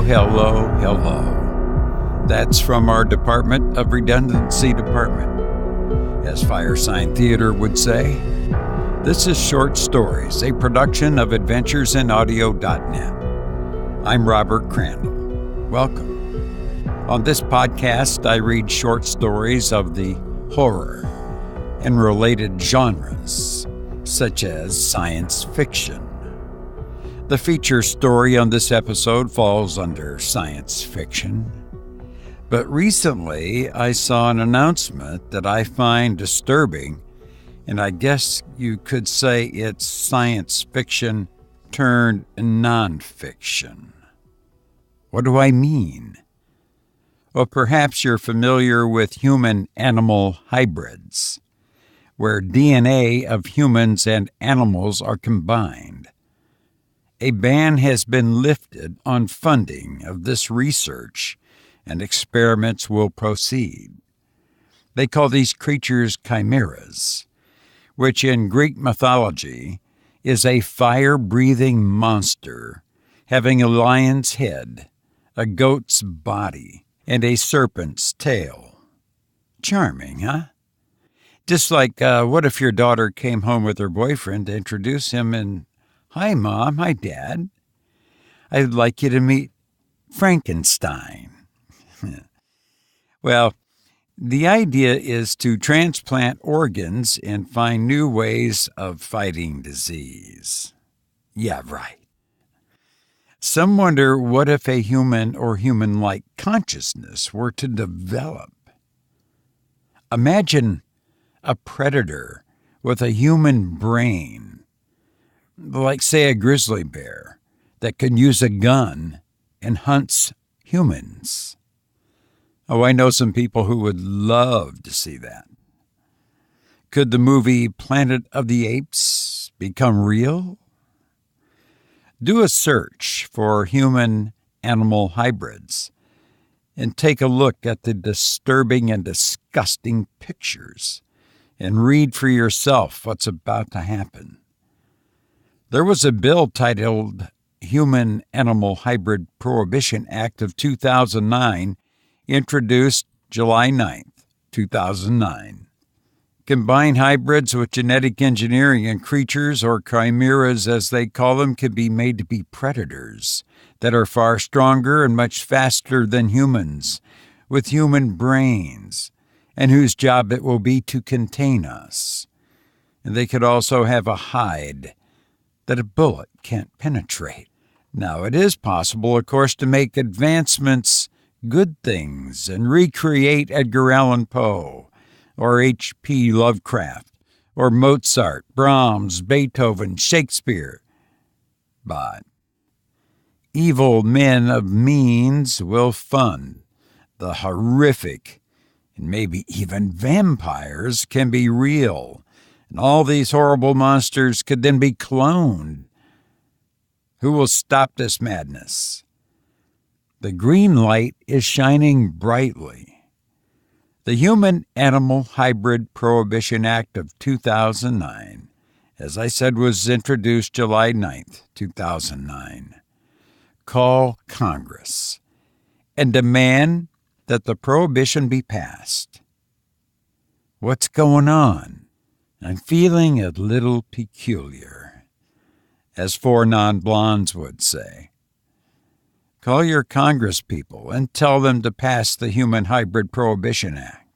hello, hello. That's from our Department of Redundancy Department. As Firesign Theater would say, this is Short Stories, a production of AdventuresInAudio.net. I'm Robert Crandall. Welcome. On this podcast, I read short stories of the horror and related genres, such as science fiction. The feature story on this episode falls under science fiction. But recently, I saw an announcement that I find disturbing, and I guess you could say it's science fiction turned nonfiction. What do I mean? Well, perhaps you're familiar with human-animal hybrids, where DNA of humans and animals are combined. A ban has been lifted on funding of this research, and experiments will proceed. They call these creatures chimeras, which in Greek mythology is a fire-breathing monster having a lion's head, a goat's body, and a serpent's tail. Charming, huh? Just like, what if your daughter came home with her boyfriend to introduce him and, "Hi, Mom. Hi, Dad. I'd like you to meet Frankenstein." Well, the idea is to transplant organs and find new ways of fighting disease. Yeah, right. Some wonder what if a human or human-like consciousness were to develop. Imagine a predator with a human brain, like, say, a grizzly bear that can use a gun and hunts humans. Oh, I know some people who would love to see that. Could the movie Planet of the Apes become real? Do a search for human-animal hybrids and take a look at the disturbing and disgusting pictures and read for yourself what's about to happen. There was a bill titled Human-Animal Hybrid Prohibition Act of 2009, introduced July 9th, 2009. Combined hybrids with genetic engineering and creatures, or chimeras as they call them, can be made to be predators that are far stronger and much faster than humans, with human brains, and whose job it will be to contain us. And they could also have a hide that a bullet can't penetrate. Now, it is possible, of course, to make advancements good things and recreate Edgar Allan Poe or H.P. Lovecraft or Mozart, Brahms, Beethoven, Shakespeare. But evil men of means will fund the horrific, and maybe even vampires can be real. And all these horrible monsters could then be cloned. Who will stop this madness? The green light is shining brightly. The Human-Animal Hybrid Prohibition Act of 2009, as I said, was introduced July 9th, 2009. Call Congress and demand that the prohibition be passed. What's going on? I'm feeling a little peculiar, as four non-blondes would say. Call your congresspeople and tell them to pass the Human Hybrid Prohibition Act.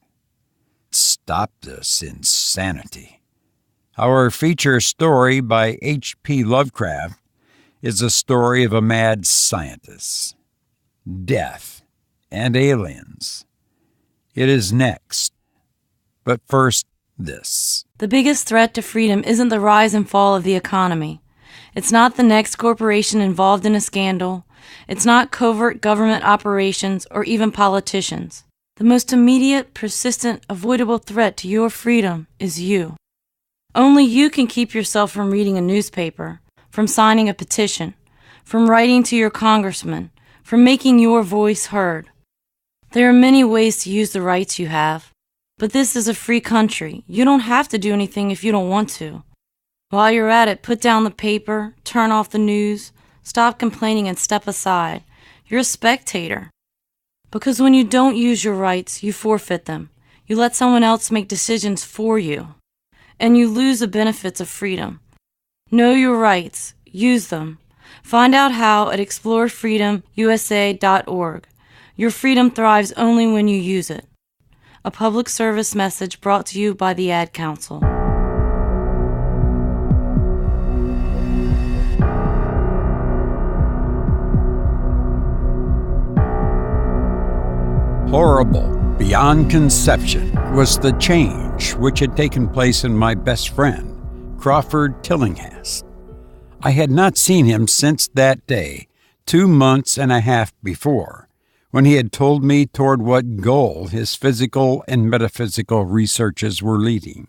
Stop this insanity. Our feature story by H.P. Lovecraft is a story of a mad scientist, death, and aliens. It is next. But first, this. The biggest threat to freedom isn't the rise and fall of the economy. It's not the next corporation involved in a scandal. It's not covert government operations or even politicians. The most immediate, persistent, avoidable threat to your freedom is you. Only you can keep yourself from reading a newspaper, from signing a petition, from writing to your congressman, from making your voice heard. There are many ways to use the rights you have. But this is a free country. You don't have to do anything if you don't want to. While you're at it, put down the paper, turn off the news, stop complaining and step aside. You're a spectator. Because when you don't use your rights, you forfeit them. You let someone else make decisions for you. And you lose the benefits of freedom. Know your rights. Use them. Find out how at explorefreedomusa.org. Your freedom thrives only when you use it. A public service message brought to you by the Ad Council. Horrible, beyond conception, was the change which had taken place in my best friend, Crawford Tillinghast. I had not seen him since that day, 2 months and a half before, when he had told me toward what goal his physical and metaphysical researches were leading.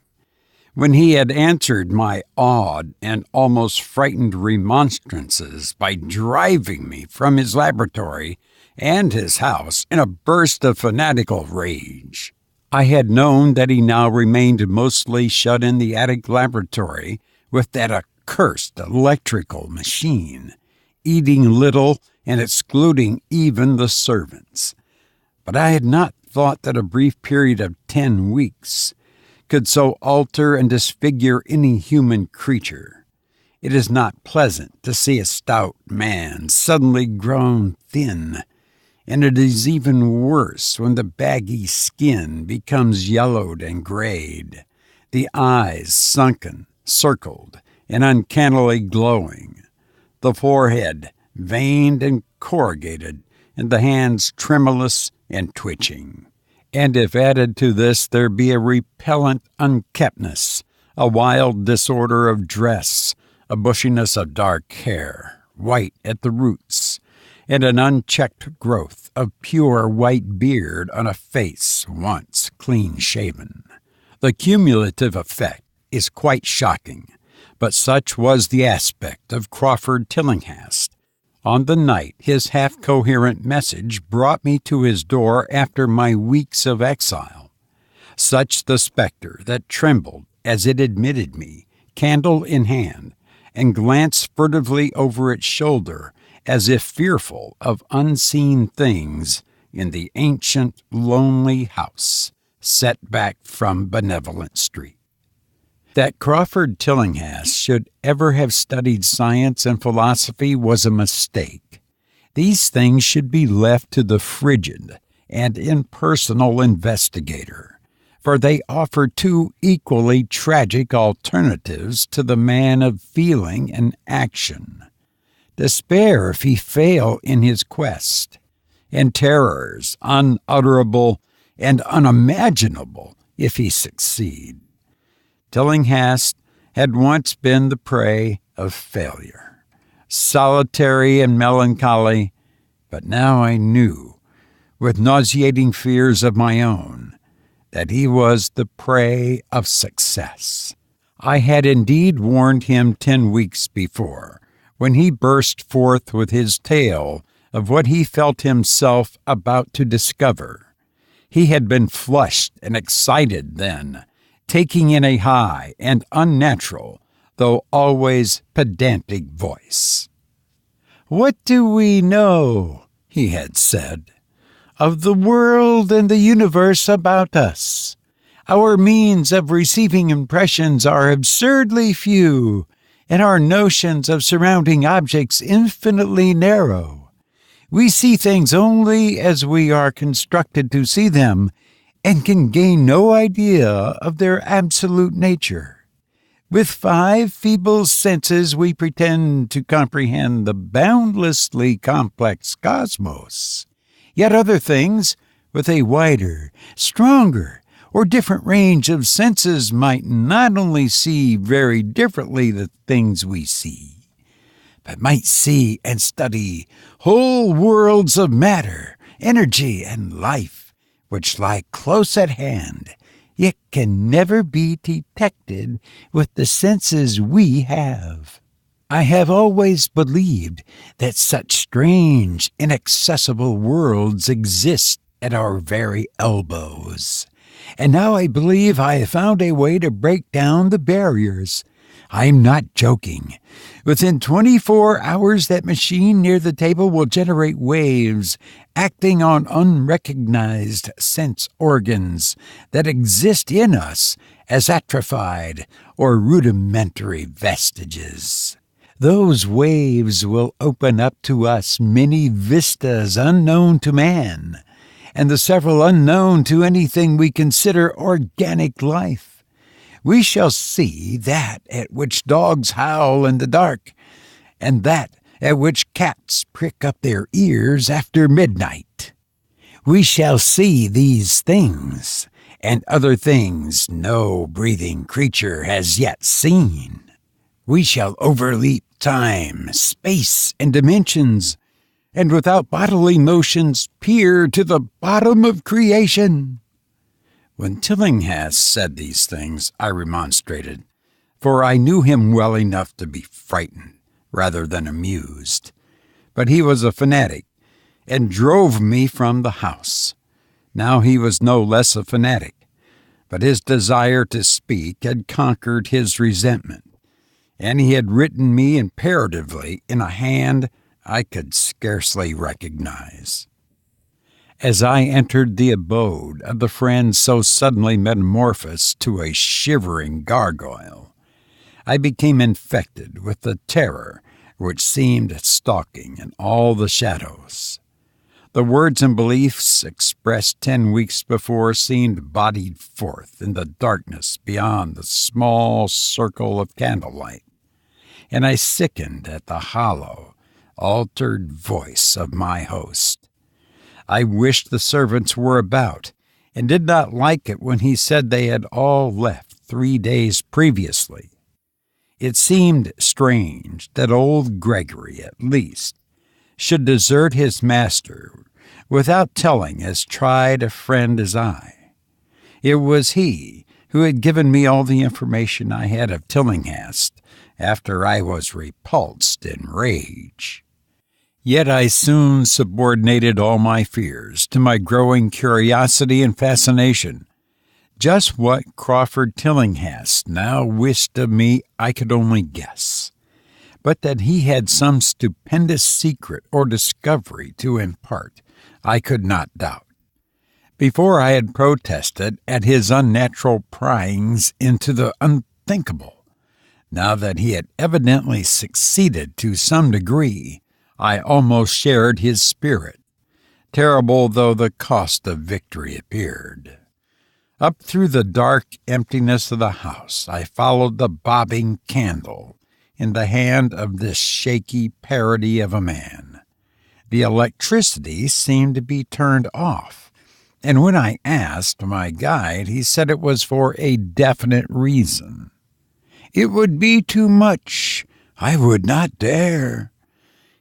When he had answered my awed and almost frightened remonstrances by driving me from his laboratory and his house in a burst of fanatical rage. I had known that he now remained mostly shut in the attic laboratory with that accursed electrical machine, eating little and excluding even the servants. But I had not thought that a brief period of 10 weeks could so alter and disfigure any human creature. It is not pleasant to see a stout man suddenly grown thin, and it is even worse when the baggy skin becomes yellowed and grayed, the eyes sunken, circled, and uncannily glowing, the forehead veined and corrugated, and the hands tremulous and twitching. And if added to this there be a repellent unkeptness, a wild disorder of dress, a bushiness of dark hair, white at the roots, and an unchecked growth of pure white beard on a face once clean-shaven, the cumulative effect is quite shocking, but such was the aspect of Crawford Tillinghast. On the night his half-coherent message brought me to his door after my weeks of exile, such the specter that trembled as it admitted me, candle in hand, and glanced furtively over its shoulder as if fearful of unseen things in the ancient, lonely house set back from Benevolent Street. That Crawford Tillinghast should ever have studied science and philosophy was a mistake. These things should be left to the frigid and impersonal investigator, for they offer two equally tragic alternatives to the man of feeling and action. Despair if he fail in his quest, and terrors unutterable and unimaginable if he succeed. Tillinghast had once been the prey of failure, solitary and melancholy, but now I knew, with nauseating fears of my own, that he was the prey of success. I had indeed warned him 10 weeks before, when he burst forth with his tale of what he felt himself about to discover. He had been flushed and excited then, taking in a high and unnatural, though always pedantic voice. "What do we know," he had said, "of the world and the universe about us? Our means of receiving impressions are absurdly few, and our notions of surrounding objects infinitely narrow. We see things only as we are constructed to see them, and can gain no idea of their absolute nature. With 5 feeble senses we pretend to comprehend the boundlessly complex cosmos, yet other things, with a wider, stronger, or different range of senses might not only see very differently the things we see, but might see and study whole worlds of matter, energy, and life, which lie close at hand, yet can never be detected with the senses we have. I have always believed that such strange, inaccessible worlds exist at our very elbows. And now I believe I have found a way to break down the barriers, I'm not joking. Within 24 hours, that machine near the table will generate waves acting on unrecognized sense organs that exist in us as atrophied or rudimentary vestiges. Those waves will open up to us many vistas unknown to man, and the several unknown to anything we consider organic life. We shall see that at which dogs howl in the dark, and that at which cats prick up their ears after midnight. We shall see these things, and other things no breathing creature has yet seen. We shall overleap time, space, and dimensions, and without bodily motions peer to the bottom of creation. When Tillinghast said these things, I remonstrated, for I knew him well enough to be frightened rather than amused. But he was a fanatic, and drove me from the house. Now he was no less a fanatic, but his desire to speak had conquered his resentment, and he had written me imperatively in a hand I could scarcely recognize. As I entered the abode of the friend so suddenly metamorphosed to a shivering gargoyle, I became infected with the terror which seemed stalking in all the shadows. The words and beliefs expressed 10 weeks before seemed bodied forth in the darkness beyond the small circle of candlelight, and I sickened at the hollow, altered voice of my host. I wished the servants were about, and did not like it when he said they had all left 3 days previously. It seemed strange that old Gregory, at least, should desert his master without telling as tried a friend as I. It was he who had given me all the information I had of Tillinghast after I was repulsed in rage. Yet I soon subordinated all my fears to my growing curiosity and fascination. Just what Crawford Tillinghast now wished of me I could only guess, but that he had some stupendous secret or discovery to impart, I could not doubt. Before I had protested at his unnatural pryings into the unthinkable. Now that he had evidently succeeded to some degree, I almost shared his spirit, terrible though the cost of victory appeared. Up through the dark emptiness of the house I followed the bobbing candle in the hand of this shaky parody of a man. The electricity seemed to be turned off, and when I asked my guide, he said it was for a definite reason. It would be too much. I would not dare.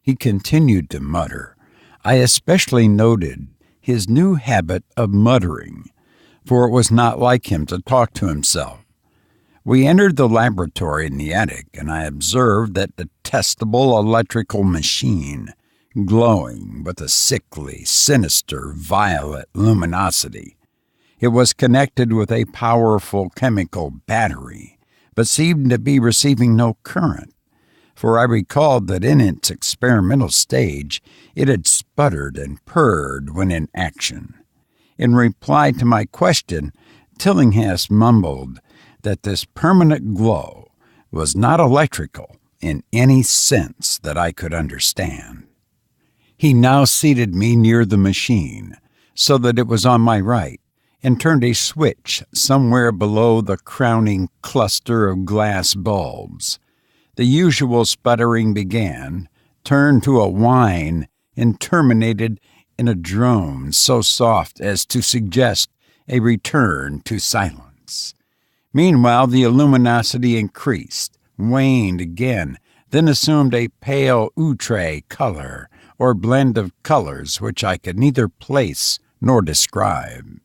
He continued to mutter. I especially noted his new habit of muttering, for it was not like him to talk to himself. We entered the laboratory in the attic, and I observed that detestable electrical machine, glowing with a sickly, sinister, violet luminosity. It was connected with a powerful chemical battery, but seemed to be receiving no current, for I recalled that in its experimental stage it had sputtered and purred when in action. In reply to my question, Tillinghast mumbled that this permanent glow was not electrical in any sense that I could understand. He now seated me near the machine, so that it was on my right, and turned a switch somewhere below the crowning cluster of glass bulbs. The usual sputtering began, turned to a whine, and terminated in a drone so soft as to suggest a return to silence. Meanwhile, the luminosity increased, waned again, then assumed a pale outre color, or blend of colors which I could neither place nor describe.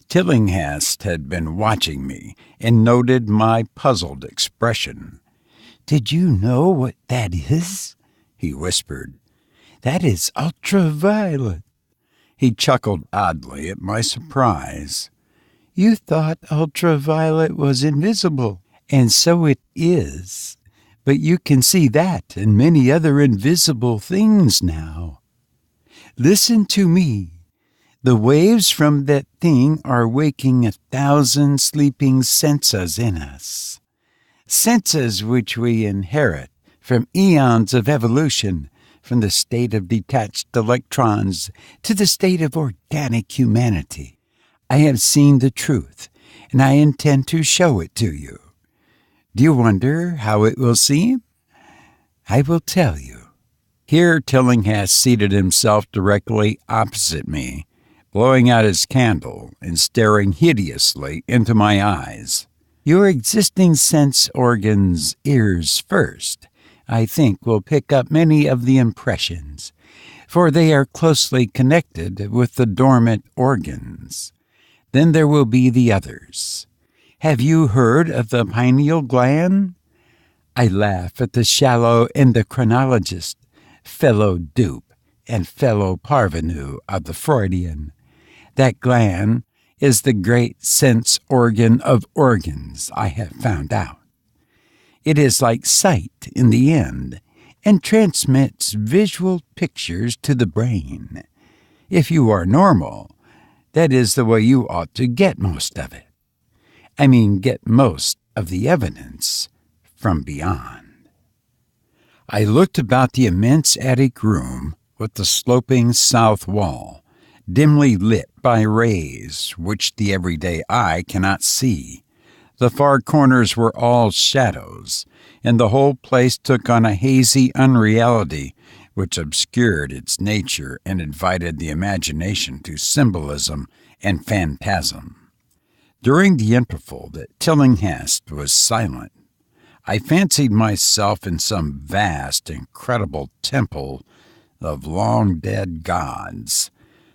Tillinghast had been watching me and noted my puzzled expression. "Did you know what that is?" he whispered. "That is ultraviolet." He chuckled oddly at my surprise. "You thought ultraviolet was invisible, And so it is. But you can see that and many other invisible things now. Listen to me. The waves from that thing are waking 1,000 sleeping senses in us. Senses which we inherit from eons of evolution, from the state of detached electrons to the state of organic humanity. I have seen the truth, and I intend to show it to you. Do you wonder how it will seem? I will tell you. Here Tillinghast seated himself directly opposite me, blowing out his candle and staring hideously into my eyes. Your existing sense organs, ears first, I think will pick up many of the impressions, for they are closely connected with the dormant organs. Then there will be the others. Have you heard of the pineal gland? I laugh at the shallow endocrinologist, fellow dupe and fellow parvenu of the Freudian. That gland is the great sense organ of organs, I have found out. It is like sight in the end, and transmits visual pictures to the brain. If you are normal, that is the way you ought to get most of it. I mean, get most of the evidence from beyond. I looked about the immense attic room with the sloping south wall, dimly lit by rays which the everyday eye cannot see. The far corners were all shadows, and the whole place took on a hazy unreality which obscured its nature and invited the imagination to symbolism and phantasm. During the interval that Tillinghast was silent, I fancied myself in some vast, incredible temple of long-dead gods,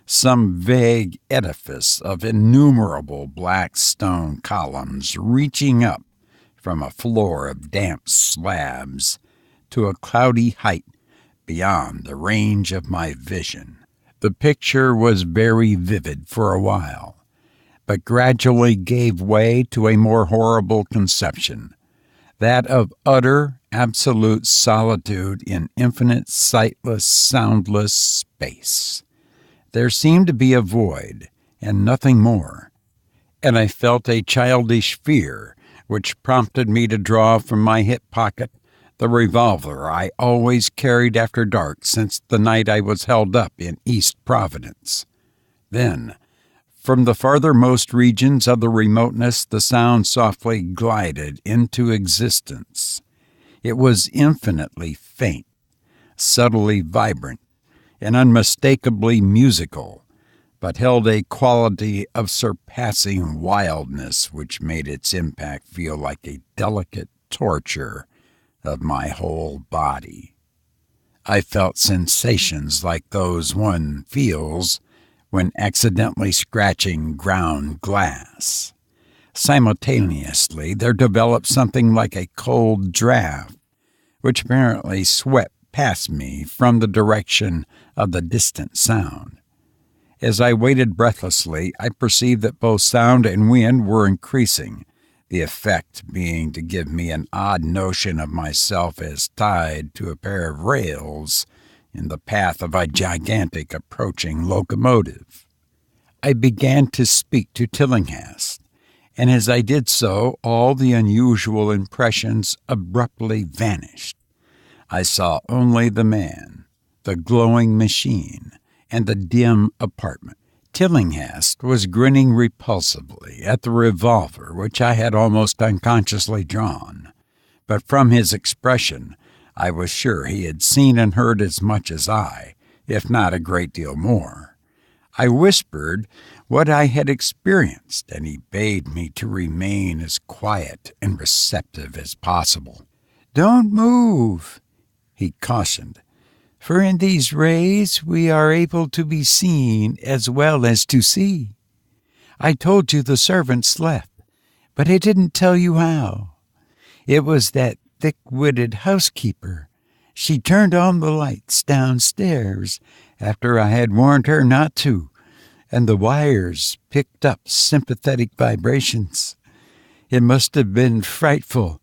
some vague edifice of innumerable black stone columns reaching up from a floor of damp slabs to a cloudy height beyond the range of my vision. The picture was very vivid for a while, but gradually gave way to a more horrible conception, that of utter, absolute solitude in infinite, sightless, soundless space. There seemed to be a void, and nothing more, and I felt a childish fear which prompted me to draw from my hip pocket the revolver I always carried after dark since the night I was held up in East Providence. Then, from the farthermost regions of the remoteness, the sound softly glided into existence. It was infinitely faint, subtly vibrant, and unmistakably musical, but held a quality of surpassing wildness which made its impact feel like a delicate torture of my whole body. I felt sensations like those one feels when accidentally scratching ground glass. Simultaneously, there developed something like a cold draft, which apparently swept past me from the direction of the distant sound. As I waited breathlessly, I perceived that both sound and wind were increasing, the effect being to give me an odd notion of myself as tied to a pair of rails in the path of a gigantic approaching locomotive. I began to speak to Tillinghast, and as I did so, all the unusual impressions abruptly vanished. I saw only the man, the glowing machine, and the dim apartment. Tillinghast was grinning repulsively at the revolver which I had almost unconsciously drawn, but from his expression I was sure he had seen and heard as much as I, if not a great deal more. I whispered what I had experienced, and he bade me to remain as quiet and receptive as possible. "Don't move," he cautioned, "for in these rays we are able to be seen as well as to see. I told you the servant slept, but I didn't tell you how. It was that thick-witted housekeeper. She turned on the lights downstairs after I had warned her not to, and the wires picked up sympathetic vibrations. It must have been frightful.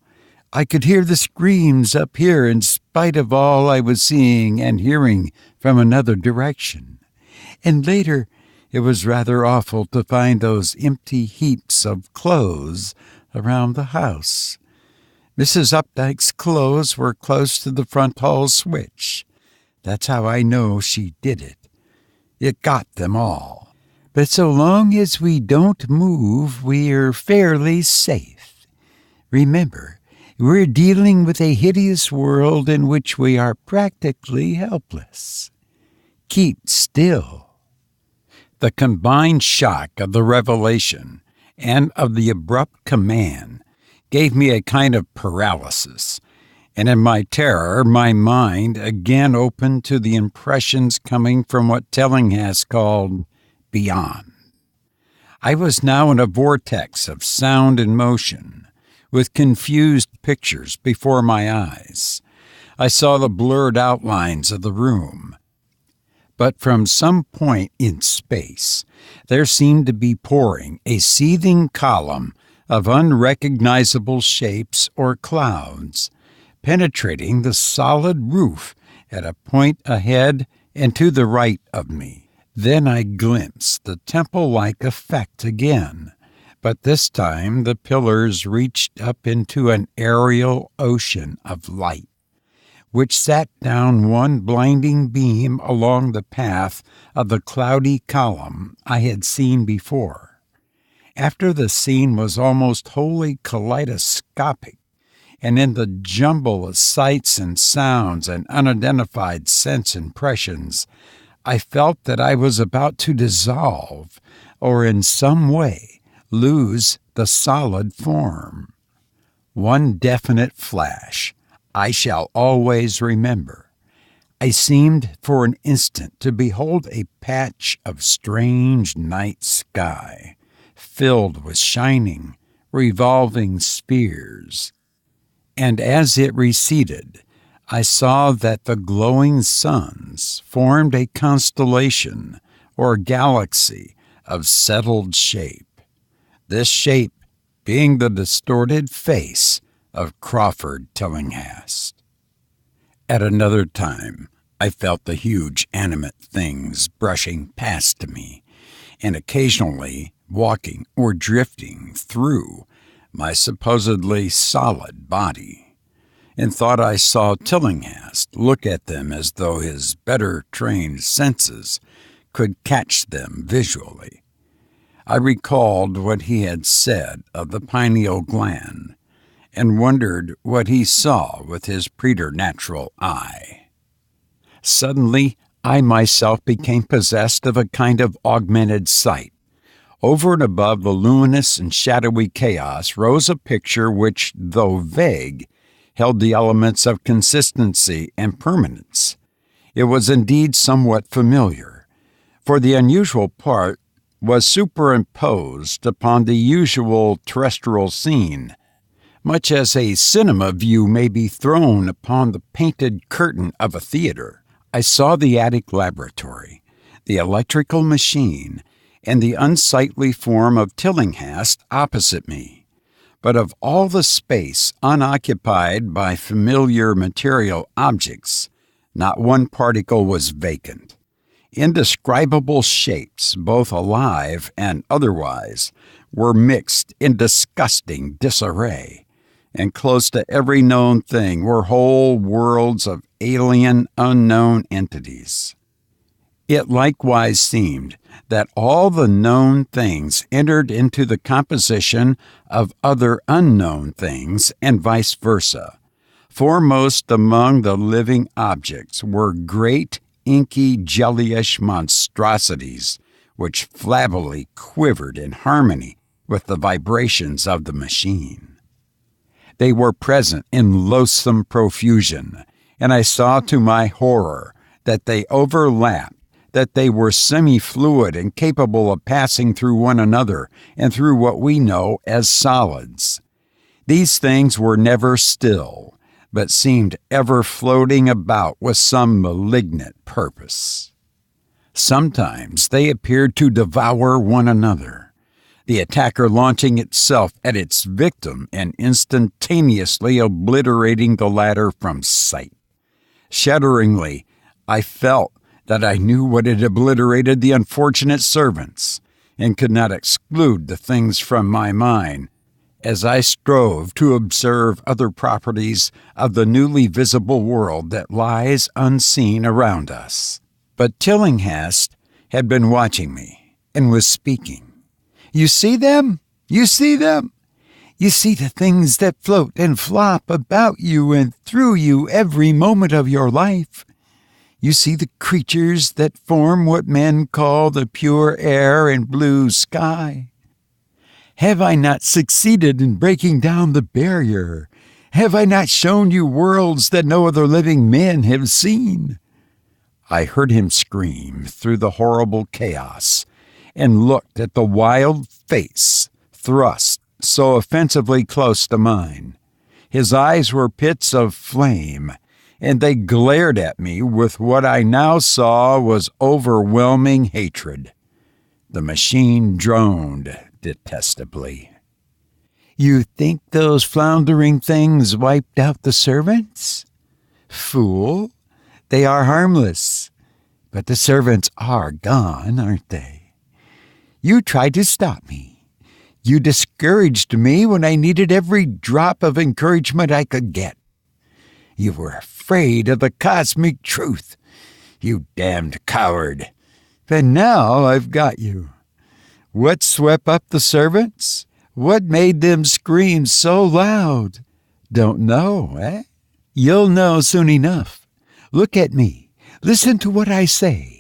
I could hear the screams up here in spite of all I was seeing and hearing from another direction. And later, it was rather awful to find those empty heaps of clothes around the house. Mrs. Updike's clothes were close to the front hall switch. That's how I know she did it. It got them all. But so long as we don't move, we're fairly safe. Remember, we're dealing with a hideous world in which we are practically helpless. Keep still. The combined shock of the revelation and of the abrupt command gave me a kind of paralysis, and in my terror, my mind again opened to the impressions coming from what Tillinghast called beyond. I was now in a vortex of sound and motion, with confused pictures before my eyes. I saw the blurred outlines of the room, but from some point in space, there seemed to be pouring a seething column of unrecognizable shapes or clouds, penetrating the solid roof at a point ahead and to the right of me. Then I glimpsed the temple-like effect again, but this time the pillars reached up into an aerial ocean of light, which sat down one blinding beam along the path of the cloudy column I had seen before. After the scene was almost wholly kaleidoscopic, and in the jumble of sights and sounds and unidentified sense impressions, I felt that I was about to dissolve or in some way lose the solid form. One definite flash I shall always remember. I seemed for an instant to behold a patch of strange night sky, filled with shining, revolving spheres. And as it receded, I saw that the glowing suns formed a constellation or galaxy of settled shape, this shape being the distorted face of Crawford Tillinghast. At another time, I felt the huge animate things brushing past me, and occasionally walking or drifting through my supposedly solid body, and thought I saw Tillinghast look at them as though his better trained senses could catch them visually. I recalled what he had said of the pineal gland, and wondered what he saw with his preternatural eye. Suddenly, I myself became possessed of a kind of augmented sight. Over and above the luminous and shadowy chaos rose a picture which, though vague, held the elements of consistency and permanence. It was indeed somewhat familiar, for the unusual part was superimposed upon the usual terrestrial scene, much as a cinema view may be thrown upon the painted curtain of a theater. I saw the attic laboratory, the electrical machine, and the unsightly form of Tillinghast opposite me. But of all the space unoccupied by familiar material objects, not one particle was vacant. Indescribable shapes, both alive and otherwise, were mixed in disgusting disarray, and close to every known thing were whole worlds of alien, unknown entities. It likewise seemed that all the known things entered into the composition of other unknown things, and vice versa. Foremost among the living objects were great, inky, jellyish monstrosities, which flabbily quivered in harmony with the vibrations of the machine. They were present in loathsome profusion, and I saw to my horror that they overlapped, that they were semi-fluid and capable of passing through one another and through what we know as solids. These things were never still, but seemed ever floating about with some malignant purpose. Sometimes they appeared to devour one another. the attacker launching itself at its victim and instantaneously obliterating the latter from sight. Shudderingly, I felt that I knew what had obliterated the unfortunate servants, and could not exclude the things from my mind as I strove to observe other properties of the newly visible world that lies unseen around us. But Tillinghast had been watching me and was speaking. "You see them? You see them? You see the things that float and flop about you and through you every moment of your life. You see the creatures that form what men call the pure air and blue sky. Have I not succeeded in breaking down the barrier? Have I not shown you worlds that no other living men have seen?" I heard him scream through the horrible chaos and looked at the wild face thrust so offensively close to mine. His eyes were pits of flame, and they glared at me with what I now saw was overwhelming hatred. The machine droned detestably. "You think those floundering things wiped out the servants? Fool, they are harmless, but the servants are gone, aren't they? You tried to stop me. You discouraged me when I needed every drop of encouragement I could get. You were afraid of the cosmic truth, you damned coward. But now I've got you. What swept up the servants? What made them scream so loud? Don't know, eh? You'll know soon enough. Look at me. Listen to what I say.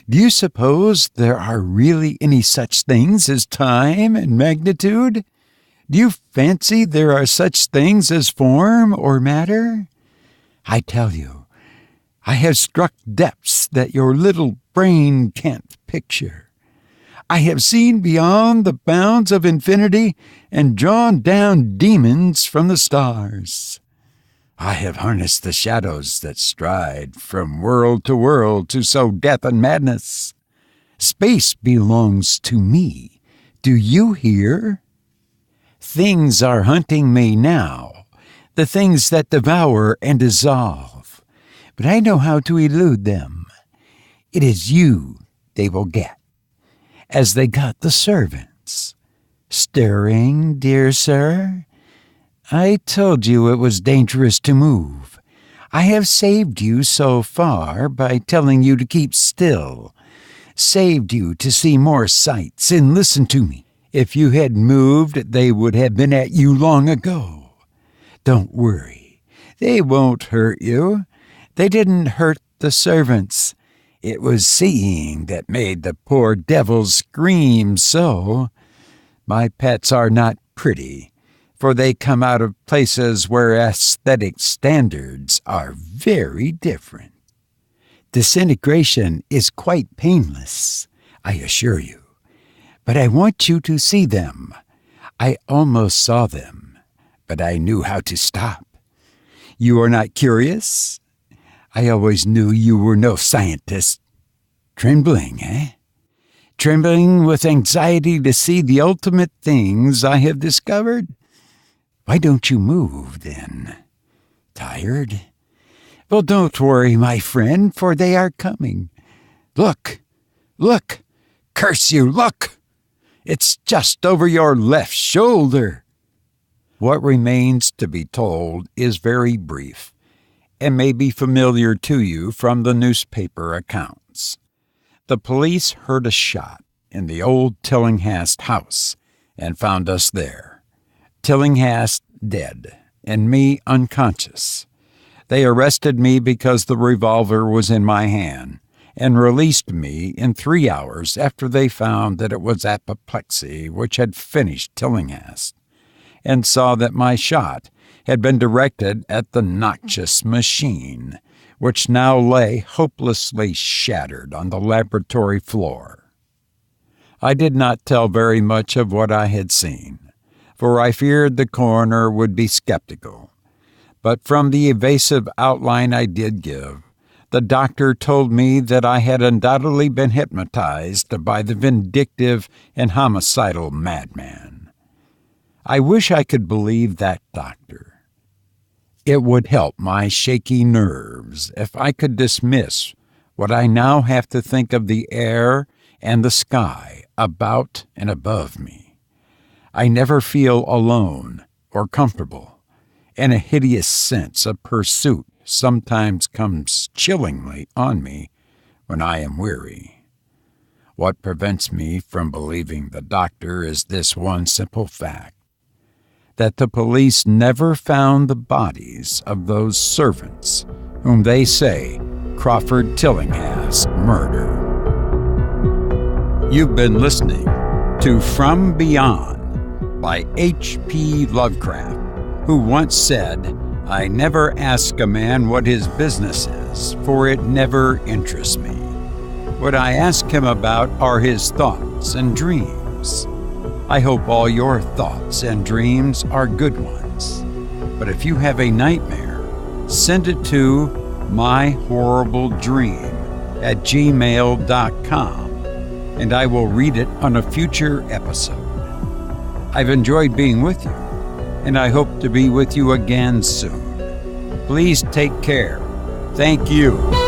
Do you suppose there are really any such things as time and magnitude? Do you fancy there are such things as form or matter? I tell you, I have struck depths that your little brain can't picture. I have seen beyond the bounds of infinity and drawn down demons from the stars. I have harnessed the shadows that stride from world to sow death and madness. Space belongs to me. Do you hear? Things are hunting me now, the things that devour and dissolve. But I know how to elude them. It is you they will get, as they got the servants. Stirring, dear sir? I told you it was dangerous to move. I have saved you so far by telling you to keep still. Saved you to see more sights and listen to me. If you had moved, they would have been at you long ago. Don't worry. They won't hurt you. They didn't hurt the servants. It was seeing that made the poor devils scream so. My pets are not pretty, for they come out of places where aesthetic standards are very different. Disintegration is quite painless, I assure you. But I want you to see them. I almost saw them, but I knew how to stop. You are not curious? I always knew you were no scientist. Trembling, eh? Trembling with anxiety to see the ultimate things I have discovered? Why don't you move, then? Tired? Well, don't worry, my friend, for they are coming. Look! Look! Curse you, look! It's just over your left shoulder. What remains to be told is very brief, and may be familiar to you from the newspaper accounts. The police heard a shot in the old Tillinghast house and found us there. Tillinghast dead, and me unconscious. They arrested me because the revolver was in my hand, and released me in 3 hours after they found that it was apoplexy which had finished Tillinghast, and saw that my shot had been directed at the noxious machine, which now lay hopelessly shattered on the laboratory floor. I did not tell very much of what I had seen, for I feared the coroner would be skeptical. But from the evasive outline I did give, The doctor told me that I had undoubtedly been hypnotized by the vindictive and homicidal madman. I wish I could believe that doctor. It would help my shaky nerves if I could dismiss what I now have to think of the air and the sky about and above me. I never feel alone or comfortable, and a hideous sense of pursuit sometimes comes chillingly on me when I am weary. What prevents me from believing the doctor is this one simple fact, that the police never found the bodies of those servants whom they say Crawford Tillinghast murdered. You've been listening to From Beyond by H.P. Lovecraft, who once said, "I never ask a man what his business is, for it never interests me. What I ask him about are his thoughts and dreams." I hope all your thoughts and dreams are good ones. But if you have a nightmare, send it to myhorribledream@gmail.com, and I will read it on a future episode. I've enjoyed being with you, and I hope to be with you again soon. Please take care. Thank you.